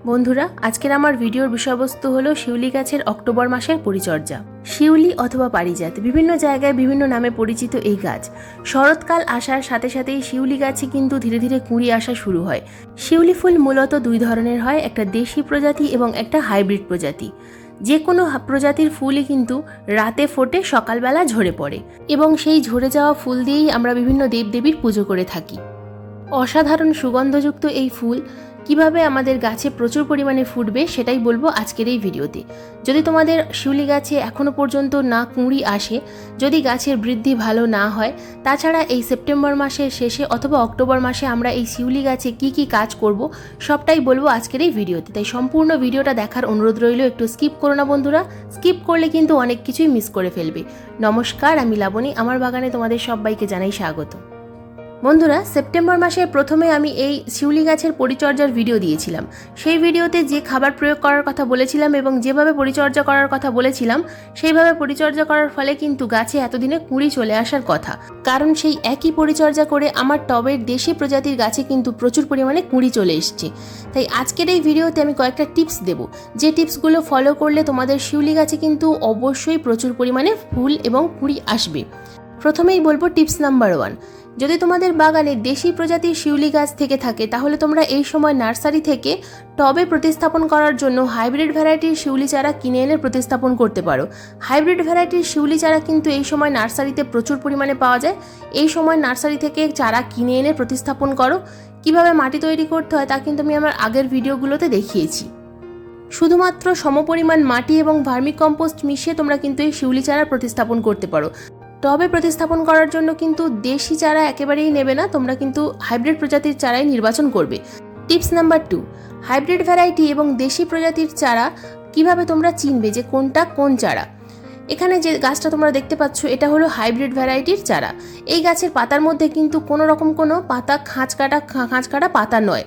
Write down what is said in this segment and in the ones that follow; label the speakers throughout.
Speaker 1: বন্ধুরা, আজকের আমার ভিডিওর বিষয়বস্তু হলো শিউলি গাছের অক্টোবর মাসের পরিচর্যা। শিউলি অথবা পারিজাত বিভিন্ন জায়গায় বিভিন্ন নামে পরিচিত এই গাছ শরৎকাল আসার সাথে সাথেই শিউলি গাছে কিন্তু ধীরে ধীরে কুঁড়ি আসা শুরু হয়। শিউলি ফুল মূলত দুই ধরনের হয়, একটা দেশি প্রজাতি এবং একটা হাইব্রিড প্রজাতি। যে কোনো প্রজাতির ফুলই কিন্তু রাতে ফোটে, সকালবেলা ঝরে পড়ে এবং সেই ঝরে যাওয়া ফুল দিয়েই আমরা বিভিন্ন দেবদেবীর পুজো করে থাকি। অসাধারণ সুগন্ধযুক্ত এই ফুল কিভাবে আমাদের গাছে প্রচুর পরিমাণে ফুটবে সেটাই বলবো আজকের এই ভিডিওতে। যদি তোমাদের শিউলি গাছে এখনো পর্যন্ত না কুঁড়ি আসে, যদি গাছের বৃদ্ধি ভালো না হয়, তাছাড়া এই সেপ্টেম্বর মাসের শেষে অথবা অক্টোবর মাসে আমরা এই শিউলি গাছে কি কি কাজ করব সবটাই বলবো আজকের এই ভিডিওতে। তাই সম্পূর্ণ ভিডিওটা দেখার অনুরোধ রইল, একটু স্কিপ করো না বন্ধুরা, স্কিপ করলে কিন্তু অনেক কিছুই মিস করে ফেলবে। নমস্কার, আমি লাবণী, আমার বাগানে তোমাদের সবাইকে জানাই স্বাগত। বন্ধুরা, সেপ্টেম্বর মাসের প্রথমে আমি এই শিউলি গাছের পরিচর্যার ভিডিও দিয়েছিলাম। সেই ভিডিওতে যে খাবার প্রয়োগ করার কথা বলেছিলাম এবং যেভাবে পরিচর্যা করার কথা বলেছিলাম, সেইভাবে পরিচর্যা করার ফলে কিন্তু গাছে এতদিনে কুঁড়ি চলে আসার কথা, কারণ সেই একই পরিচর্যা করে আমার টবের দেশি প্রজাতির গাছে কিন্তু প্রচুর পরিমাণে কুঁড়ি চলে এসছে। তাই আজকের এই ভিডিওতে আমি কয়েকটা টিপস দেব, যে টিপসগুলো ফলো করলে তোমাদের শিউলি গাছে কিন্তু অবশ্যই প্রচুর পরিমাণে ফুল এবং কুঁড়ি আসবে। প্রথমেই বলবো টিপস নাম্বার 1। যদি তোমাদের বাগানে দেশি প্রজাতির শিউলি গাছ থেকে থাকে, তাহলে তোমরা এই সময় নার্সারি থেকে টবে প্রতিস্থাপন করার জন্য হাইব্রিড ভ্যারাইটির শিউলি চারা কিনে এনে প্রতিস্থাপন করতে পারো। হাইব্রিড ভ্যারাইটির শিউলি চারা কিন্তু এই সময় নার্সারিতে প্রচুর পরিমাণে পাওয়া যায়। এই সময় নার্সারি থেকে চারা কিনে এনে প্রতিস্থাপন করো। কিভাবে মাটি তৈরি করতে হয় তা কিন্তু আমি আমার আগের ভিডিওগুলোতে দেখিয়েছি। শুধুমাত্র সমপরিমাণ মাটি এবং ভার্মিকম্পোস্ট মিশিয়ে তোমরা কিন্তু এই শিউলি চারা প্রতিস্থাপন করতে পারো। টবে প্রতিস্থাপন করার জন্য কিন্তু দেশি চারা একেবারেই নেবে না, তোমরা কিন্তু হাইব্রিড প্রজাতির চারাই নির্বাচন করবে। Tips number 2। হাইব্রিড ভ্যারাইটি এবং দেশি প্রজাতির চারা কিভাবে তোমরা চিনবে যে কোনটা কোন চারা। এখানে যে গাছটা তোমরা দেখতে পাচ্ছ, এটা হলো হাইব্রিড ভ্যারাইটির চারা। এই গাছের পাতার মধ্যে কিন্তু কোনো রকম কোনো পাতা খাঁচ কাটা পাতা নয়।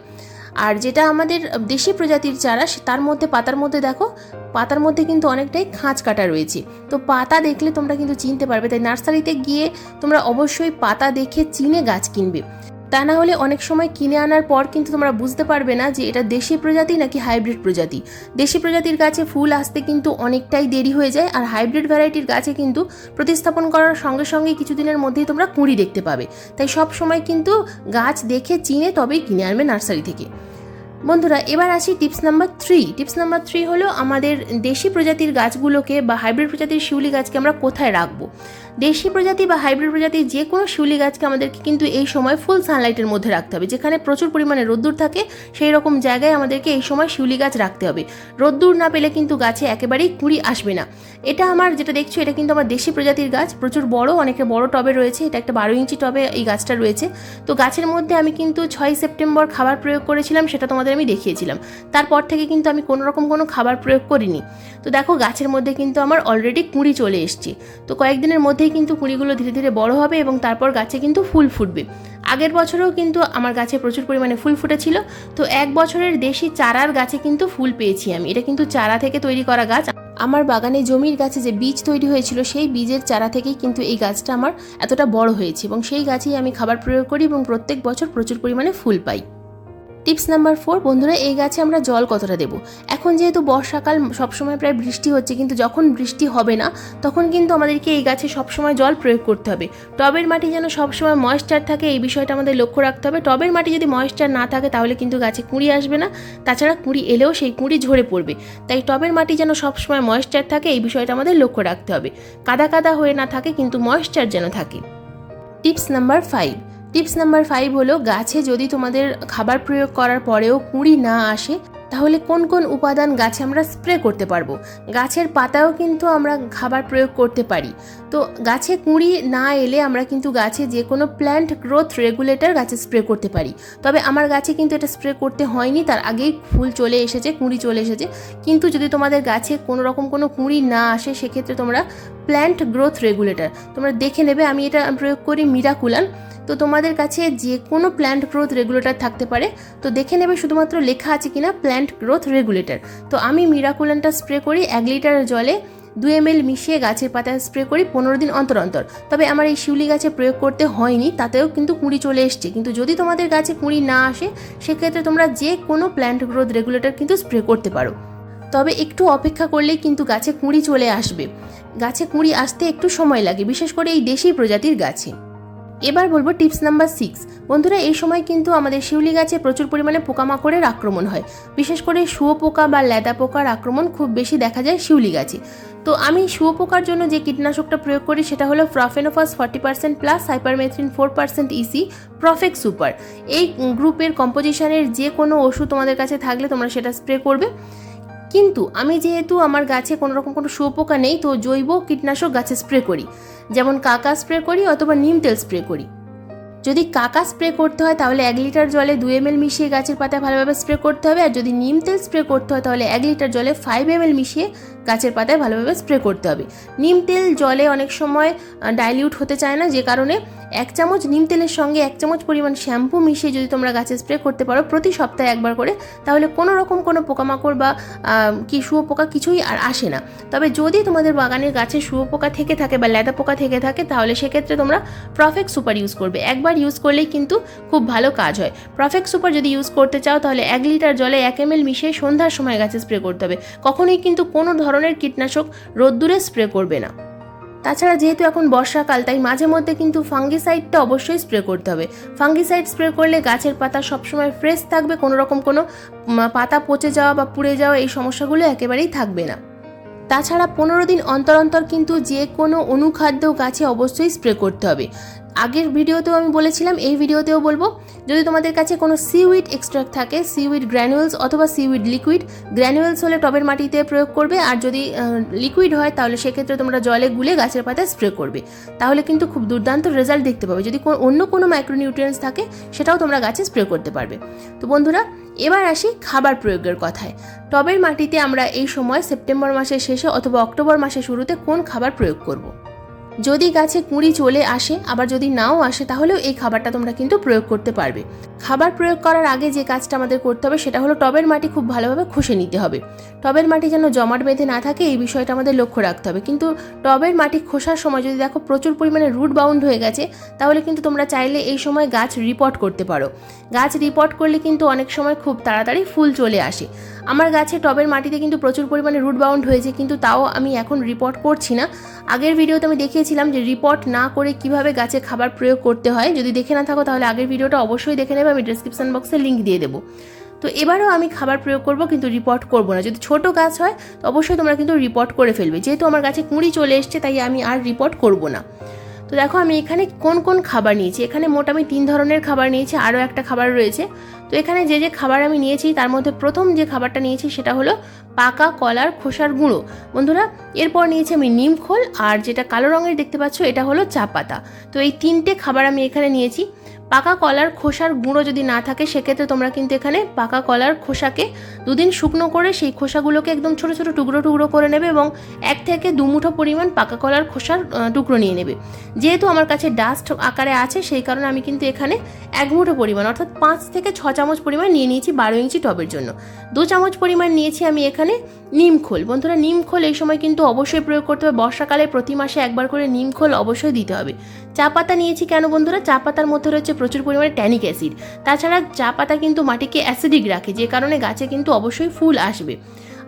Speaker 1: আর যেটা আমাদের দেশি প্রজাতির চারা, তার মধ্যে পাতার মধ্যে দেখো, পাতার মধ্যে কিন্তু অনেকটাই খাঁচ কাটা রয়েছে। তো পাতা দেখলে তোমরা কিন্তু চিনতে পারবে। তাই নার্সারিতে গিয়ে তোমরা অবশ্যই পাতা দেখে চিনে গাছ কিনবে, তা না হলে অনেক সময় কিনে আনার পর কিন্তু তোমরা বুঝতে পারবে না যে এটা দেশি প্রজাতি নাকি হাইব্রিড প্রজাতি। দেশি প্রজাতির গাছে ফুল আসতে কিন্তু অনেকটাই দেরি হয়ে যায়, আর হাইব্রিড ভ্যারাইটির গাছে কিন্তু প্রতিস্থাপন করার সঙ্গে সঙ্গে কিছুদিনের মধ্যেই তোমরা কুঁড়ি দেখতে পাবে। তাই সব সময় কিন্তু গাছ দেখে চিনে তবেই কিনে আনবে নার্সারি থেকে। বন্ধুরা, এবার আসি টিপস নাম্বার 3। টিপস নাম্বার 3 হলো আমাদের দেশি প্রজাতির গাছগুলোকে বা হাইব্রিড প্রজাতির শিউলি গাছকে আমরা কোথায় রাখবো। দেশি প্রজাতি বা হাইব্রিড প্রজাতির যে কোনো শিউলি গাছকে আমাদেরকে কিন্তু এই সময় ফুল সানলাইটের মধ্যে রাখতে হবে। যেখানে প্রচুর পরিমাণে রোদ্দুর থাকে সেই রকম জায়গায় আমাদেরকে এই সময় শিউলি গাছ রাখতে হবে। রোদ্দুর না পেলে কিন্তু গাছে একেবারেই কুঁড়ি আসবে না। এটা আমার যেটা দেখছো, এটা কিন্তু আমার দেশি প্রজাতির গাছ, প্রচুর বড়, অনেকটা বড় টবে রয়েছে। এটা একটা 12 ইঞ্চি টবে এই গাছটা রয়েছে। তো গাছের মধ্যে আমি কিন্তু 6 সেপ্টেম্বর খাবার প্রয়োগ করেছিলাম, সেটা তোমাদের আমি দেখিয়েছিলাম। তারপর থেকে কিন্তু আমি কোনো রকম কোনো খাবার প্রয়োগ করিনি। তো দেখো, গাছের মধ্যে কিন্তু আমার অলরেডি কুঁড়ি চলে এসছে। তো কয়েকদিনের মধ্যেই কিন্তু কুঁড়িগুলো ধীরে ধীরে বড় হবে এবং তারপর গাছে কিন্তু ফুল ফুটবে। আগের বছরেও কিন্তু আমার গাছে প্রচুর পরিমাণে ফুল ফুটেছিল। তো 1 বছরের দেশি চারার গাছে কিন্তু ফুল পেয়েছি আমি। এটা কিন্তু চারা থেকে তৈরি করা গাছ। আমার বাগানে জমির গাছে যে বীজ তৈরি হয়েছিল, সেই বীজের চারা থেকেই কিন্তু এই গাছটা আমার এতটা বড় হয়েছে এবং সেই গাছেই আমি খাবার প্রয়োগ করি এবং প্রত্যেক বছর প্রচুর পরিমাণে ফুল পাই। Tips number 4। বন্ধুরা, এই গাছে আমরা জল কতটা দেব। এখন যেহেতু বর্ষাকাল, সবসময় প্রায় বৃষ্টি হচ্ছে, কিন্তু যখন বৃষ্টি হবে না তখন কিন্তু আমাদেরকে এই গাছে সবসময় জল প্রয়োগ করতে হবে। টবের মাটি যেন সবসময় ময়েশ্চার থাকে, এই বিষয়টা আমাদের লক্ষ্য রাখতে হবে। টবের মাটি যদি ময়েশ্চার না থাকে তাহলে কিন্তু গাছে কুঁড়ি আসবে না, তাছাড়া কুঁড়ি এলেও সেই কুঁড়ি ঝরে পড়বে। তাই টবের মাটি যেন সবসময় ময়েশ্চার থাকে, এই বিষয়টা আমাদের লক্ষ্য রাখতে হবে। কাদা কাদা হয়ে না থাকে, কিন্তু ময়েশ্চার যেন থাকে। Tips number 5। টিপস নাম্বার 5 হলো, গাছে যদি তোমাদের খাবার প্রয়োগ করার পরেও কুঁড়ি না আসে, তাহলে কোন কোন উপাদান গাছে আমরা স্প্রে করতে পারবো। গাছের পাতাও কিন্তু আমরা খাবার প্রয়োগ করতে পারি। তো গাছে কুঁড়ি না এলে আমরা কিন্তু গাছে যে কোনো প্ল্যান্ট গ্রোথ রেগুলেটর গাছে স্প্রে করতে পারি। তবে আমার গাছে কিন্তু এটা স্প্রে করতে হয়নি, তার আগেই ফুল চলে এসেছে, কুঁড়ি চলে এসেছে। কিন্তু যদি তোমাদের গাছে কোনো রকম কোনো কুঁড়ি না আসে, সেক্ষেত্রে তোমরা প্ল্যান্ট গ্রোথ রেগুলেটর তোমরা দেখে নেবে। আমি এটা প্রয়োগ করি মিরাকুলান। তো তোমাদের কাছে যে কোনো প্ল্যান্ট গ্রোথ রেগুলেটর থাকতে পারে, তো দেখে নেবে শুধুমাত্র লেখা আছে কিনা প্ল্যান্ট গ্রোথ রেগুলেটর। তো আমি মিরাকুলানটা স্প্রে করি 1 লিটার জলে 2 ml মিশিয়ে গাছের পাতায় স্প্রে করি 15 দিন অন্তর অন্তর। তবে আমার এই শিউলি গাছে প্রয়োগ করতে হয়নি, তাতেও কিন্তু কুঁড়ি চলে এসছে। কিন্তু যদি তোমাদের গাছে কুঁড়ি না আসে সেক্ষেত্রে তোমরা যে কোনো প্ল্যান্ট গ্রোথ রেগুলেটর কিন্তু স্প্রে করতে পারো। তবে একটু অপেক্ষা করলেই কিন্তু গাছে কুঁড়ি চলে আসবে। গাছে কুঁড়ি আসতে একটু সময় লাগে, বিশেষ করে এই দেশি প্রজাতির গাছে। এবার বলবো টিপস নাম্বার 6। বন্ধুরা, এই সময় কিন্তু আমাদের শিউলি গাছে প্রচুর পরিমাণে পোকামাকড়ের আক্রমণ হয়। বিশেষ করে শুয়োপোকা বা ল্যাদা পোকার আক্রমণ খুব বেশি দেখা যায় শিউলি গাছে। তো আমি শুয়োপোকার জন্য যে কীটনাশকটা প্রয়োগ করি সেটা হলো প্রফেনোফাস 40% plus cypermethrin 4% EC perfect super. এই গ্রুপের কম্পোজিশনের যে কোনো ওষুধ তোমাদের কাছে থাকলে তোমরা সেটা স্প্রে করবে। কিন্তু আমি যেহেতু আমার গাছে কোনো রকম কোনো শুয়োপোকা নেই, তো জৈব কীটনাশক গাছে স্প্রে করি, যেমন কাকা স্প্রে করি অথবা নিম তেল স্প্রে করি। যদি কাকা স্প্রে করতে হয় তাহলে 1 লিটার জলে 2 ml মিশিয়ে গাছের পাতায় ভালোভাবে স্প্রে করতে হবে। আর যদি নিম তেল স্প্রে করতে হয় তাহলে 1 লিটার জলে 5 ml মিশিয়ে গাছের পাতায় ভালোভাবে স্প্রে করতে হবে। নিম তেল জলে অনেক সময় ডাইলিউট হতে চায় না, যে কারণে 1 চামচ নিম তেলের সঙ্গে 1 চামচ পরিমাণ শ্যাম্পু মিশিয়ে যদি তোমরা গাছে স্প্রে করতে পারো প্রতি সপ্তাহে একবার করে, তাহলে কোনো রকম কোনো পোকামাকড় বা শুয়োপোকা কিছুই আর আসে না। তবে যদি তোমাদের বাগানের গাছে শুয়োপোকা থেকে থাকে বা ল্যাদা পোকা থেকে থাকে তাহলে সেক্ষেত্রে তোমরা প্রফেক্ট সুপার ইউজ করবে। একবার ইউজ করলেই কিন্তু খুব ভালো কাজ হয়। প্রফেক্ট সুপার যদি ইউজ করতে চাও তাহলে 1 লিটার জলে 1 ml মিশিয়ে সন্ধ্যার সময় গাছে স্প্রে করতে হবে। কখনোই কিন্তু কোনো ধরনের কীটনাশক রোদ্দুরে স্প্রে করবে না। তাছাড়া যেহেতু এখন বর্ষাকাল, তাই মাঝে মধ্যে কিন্তু ফাঙ্গিসাইডটা অবশ্যই স্প্রে করতে হবে। ফাঙ্গিসাইড স্প্রে করলে গাছের পাতা সবসময় ফ্রেশ থাকবে, কোনো রকম কোনো পাতা পচে যাওয়া বা পুড়ে যাওয়া এই সমস্যাগুলো একেবারেই থাকবে না। তাছাড়া 15 দিন অন্তর অন্তর কিন্তু যে কোনো অনুখাদ্য গাছে অবশ্যই স্প্রে করতে হবে। আগের ভিডিওতেও আমি বলেছিলাম, এই ভিডিওতেও বলবো, যদি তোমাদের কাছে কোনো সিউইড এক্সট্রাক্ট থাকে, সিউইড গ্র্যানুয়েলস অথবা সিউইড লিকুইড, গ্র্যানুয়েলস হলে টবের মাটিতে প্রয়োগ করবে, আর যদি লিকুইড হয় তাহলে সেক্ষেত্রে তোমরা জলে গুলে গাছের পাতায় স্প্রে করবে। তাহলে কিন্তু খুব দুর্দান্ত রেজাল্ট দেখতে পাবে। যদি অন্য কোনো মাইক্রোনিউট্রিয়েন্টস থাকে সেটাও তোমরা গাছে স্প্রে করতে পারবে। তো বন্ধুরা, এবার আসি খাবার প্রয়োগের কথায়। টবের মাটিতে আমরা এই সময় সেপ্টেম্বর মাসের শেষে অথবা অক্টোবর মাসের শুরুতে কোন খাবার প্রয়োগ করব? যদি গাছে কুঁড়ি চলে আসে, আবার যদি নাও আসে, তাহলেও এই খাবারটা তোমরা কিন্তু প্রয়োগ করতে পারবে। খাবার প্রয়োগ করার আগে যে কাজটা আমাদের করতে হবে সেটা হলো টবের মাটি খুব ভালোভাবে খুশে নিতে হবে। টবের মাটি যেন জমাট বেঁধে না থাকে এই বিষয়টা আমাদের লক্ষ্য রাখতে হবে। কিন্তু টবের মাটি খোসার সময় যদি দেখো প্রচুর পরিমাণে রুট বাউন্ড হয়ে গেছে, তাহলে কিন্তু তোমরা চাইলে এই সময় গাছ রিপোর্ট করতে পারো। গাছ রিপোর্ট করলে কিন্তু অনেক সময় খুব তাড়াতাড়ি ফুল চলে আসে। আমার গাছে টবের মাটিতে কিন্তু প্রচুর পরিমাণে রুট বাউন্ড হয়েছে, কিন্তু তাও আমি এখন রিপোর্ট করছি না। আগের ভিডিওতে আমি দেখিয়েছিলাম যে রিপোর্ট না করে কিভাবে গাছে খাবার প্রয়োগ করতে হয়। যদি দেখে না থাকো তাহলে আগের ভিডিওটা অবশ্যই দেখে নেবে, আমি ডেসক্রিপশন বক্সে লিঙ্ক দিয়ে দেবো। তো এবারেও আমি খাবার প্রয়োগ করব, কিন্তু রিপোর্ট করব না। যদি ছোট গাছ হয় তো অবশ্যই তোমরা কিন্তু রিপোর্ট করে ফেলবে। যেহেতু আমার গাছে কুঁড়ি চলে এসছে তাই আমি আর রিপোর্ট করব না। তো দেখো আমি এখানে কোন কোন খাবার নিয়েছি। এখানে মোট আমি 3 ধরনের খাবার নিয়েছি, আরও একটা খাবার রয়েছে। তো এখানে যে যে খাবার আমি নিয়েছি তার মধ্যে প্রথম যে খাবারটা নিয়েছি সেটা হলো পাকা কলার খোসার গুঁড়ো বন্ধুরা। এরপর নিয়েছি আমি নিম খোল, আর যেটা কালো রঙের দেখতে পাচ্ছ এটা হলো চা পাতা। তো এই 3টে খাবার আমি এখানে নিয়েছি। পাকা কলার খোসার গুঁড়ো যদি না থাকে সেক্ষেত্রে তোমরা কিন্তু এখানে পাকা কলার খোসাকে 2 দিন শুকনো করে সেই খোসাগুলোকে একদম ছোটো ছোটো টুকরো টুকরো করে নেবে এবং 1 থেকে 2 মুঠো পরিমাণ পাকা কলার খোসার টুকরো নিয়ে নেবে। যেহেতু আমার কাছে ডাস্ট আকারে আছে সেই কারণে আমি কিন্তু এখানে 1 মুঠো পরিমাণ অর্থাৎ 5 থেকে 6 চামচ পরিমাণ নিয়ে নিয়েছি 12 ইঞ্চি টবের জন্য। 2 চামচ পরিমাণ নিয়েছি আমি এখানে নিম খোল। বন্ধুরা, নিম খোল এই সময় কিন্তু অবশ্যই প্রয়োগ করতে হবে। বর্ষাকালে প্রতি মাসে একবার করে নিম খোল অবশ্যই দিতে হবে। চা পাতা নিয়েছি কেন বন্ধুরা? চা পাতার মধ্যে রয়েছে প্রচুর পরিমাণে ট্যানিক অ্যাসিড। তাছাড়া চা পাতা কিন্তু মাটিকে অ্যাসিডিক রাখে, যে কারণে গাছে কিন্তু অবশ্যই ফুল আসবে।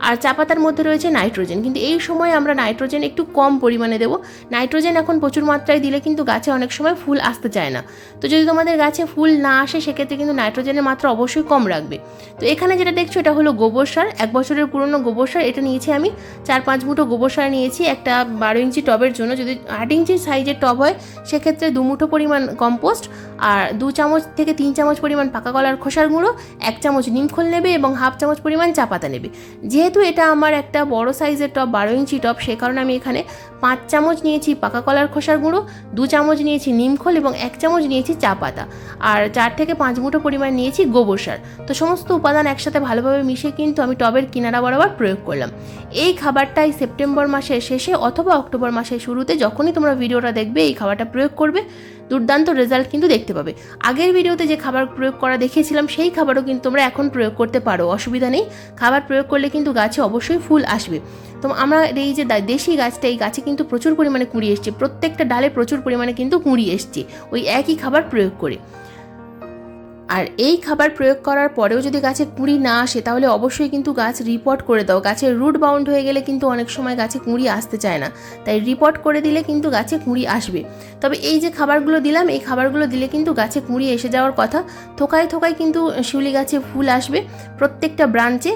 Speaker 1: আর চা পাতার মধ্যে রয়েছে নাইট্রোজেন, কিন্তু এই সময় আমরা নাইট্রোজেন একটু কম পরিমাণে দেবো। নাইট্রোজেন এখন প্রচুর মাত্রায় দিলে কিন্তু গাছে অনেক সময় ফুল আসতে চায় না। তো যদি তোমাদের গাছে ফুল না আসে সেক্ষেত্রে কিন্তু নাইট্রোজেনের মাত্রা অবশ্যই কম রাখবে। তো এখানে যেটা দেখছো এটা হলো গোবর সার, 1 বছরের পুরনো গোবর সার। এটা নিয়েছি আমি 4-5 মুঠো গোবর সার নিয়েছি একটা 12 ইঞ্চি টবের জন্য। যদি 8 ইঞ্চি সাইজের টব হয় সেক্ষেত্রে 2 মুঠো পরিমাণ কম্পোস্ট, আর 2 চামচ থেকে 3 চামচ পরিমাণ পাকা কলার খোসার গুঁড়ো, 1 চামচ নিম খোল নেবে এবং 1/2 চামচ পরিমাণ চা পাতা নেবে। যেহেতু এটা আমার একটা বড় সাইজের টব, 12 ইঞ্চি টব, সে কারণে আমি এখানে 5 চামচ নিয়েছি পাকা কলার খোসার গুঁড়ো, 2 চামচ নিয়েছি নিম খোল এবং 1 চামচ নিয়েছি চা পাতা, আর 4 থেকে 5 মুঠো পরিমাণ নিয়েছি গোবর সার। তো সমস্ত উপাদান একসাথে ভালোভাবে মিশিয়ে কিন্তু আমি টবের কিনারা বরাবর প্রয়োগ করলাম। এই খাবারটাই সেপ্টেম্বর মাসের শেষে অথবা অক্টোবর মাসের শুরুতে, যখনই তোমরা ভিডিওটা দেখবে এই খাবারটা প্রয়োগ করবে। দুর্দান্ত রেজাল্ট কিন্তু দেখতে পাবে। আগের ভিডিওতে যে খাবার প্রয়োগ করা দেখিয়েছিলাম সেই খাবারও কিন্তু তোমরা এখন প্রয়োগ করতে পারো, অসুবিধা নেই। খাবার প্রয়োগ করলে কিন্তু গাছে অবশ্যই ফুল আসবে। তো আমরা এই যে দেশি গাছটা, এই গাছে কিন্তু প্রচুর পরিমাণে কুঁড়ি এসছে, প্রত্যেকটা ডালে প্রচুর পরিমাণে কিন্তু কুঁড়ি এসছে ওই একই খাবার প্রয়োগ করে। আর এই খাবার প্রয়োগ করার পরেও যদি গাছে কুঁড়ি না আসে তাহলে অবশ্যই কিন্তু গাছ রিপোর্ট করে দাও। গাছের রুট বাউন্ড হয়ে গেলে কিন্তু অনেক সময় গাছে কুঁড়ি আসতে চায় না, তাই রিপোর্ট করে দিলে কিন্তু গাছে কুঁড়ি আসবে। তবে এই যে খাবারগুলো দিলাম, এই খাবারগুলো দিলে কিন্তু গাছে কুঁড়ি এসে যাওয়ার কথা। থোকায় থোকায় কিন্তু শিউলি গাছে ফুল আসবে প্রত্যেকটা ব্রাঞ্চে।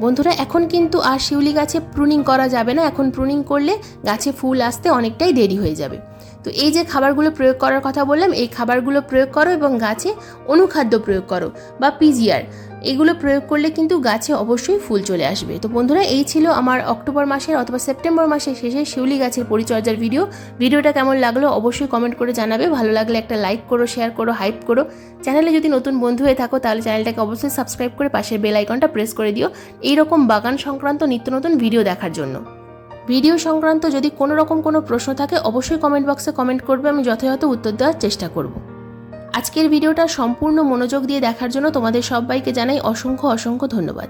Speaker 1: বন্ধুরা, এখন কিন্তু আর শিউলি গাছে প্রুনিং করা যাবে না, এখন প্রুনিং করলে গাছে ফুল আসতে অনেকটাই দেরি হয়ে যাবে। তো এই যে খাবারগুলো প্রয়োগ করার কথা বললাম, এই খাবারগুলো প্রয়োগ করো এবং গাছে অনুখাদ্য প্রয়োগ করো বা পিজিআর, এগুলো প্রয়োগ করলে কিন্তু গাছে অবশ্যই ফুল চলে আসবে। তো বন্ধুরা, এই ছিল আমার অক্টোবর মাসের অথবা সেপ্টেম্বর মাসের শেষে শিউলি গাছের পরিচর্যার ভিডিওটা কেমন লাগলো অবশ্যই কমেন্ট করে জানাবে। ভালো লাগলে একটা লাইক করো, শেয়ার করো, হাইপ করো। চ্যানেলে যদি নতুন বন্ধু হয়ে থাকো তাহলে চ্যানেলটাকে অবশ্যই সাবস্ক্রাইব করে পাশের বেল আইকনটা প্রেস করে দিও এইরকম বাগান সংক্রান্ত নিত্য নতুন ভিডিও দেখার জন্য। ভিডিও সংক্রান্ত যদি কোনো রকম কোনো প্রশ্ন থাকে অবশ্যই কমেন্ট বক্সে কমেন্ট করবে, আমি যথাযথ উত্তর দেওয়ার চেষ্টা করব। আজকের ভিডিওটা সম্পূর্ণ মনোযোগ দিয়ে দেখার জন্য তোমাদের সবাইকে জানাই অসংখ্য অসংখ্য ধন্যবাদ।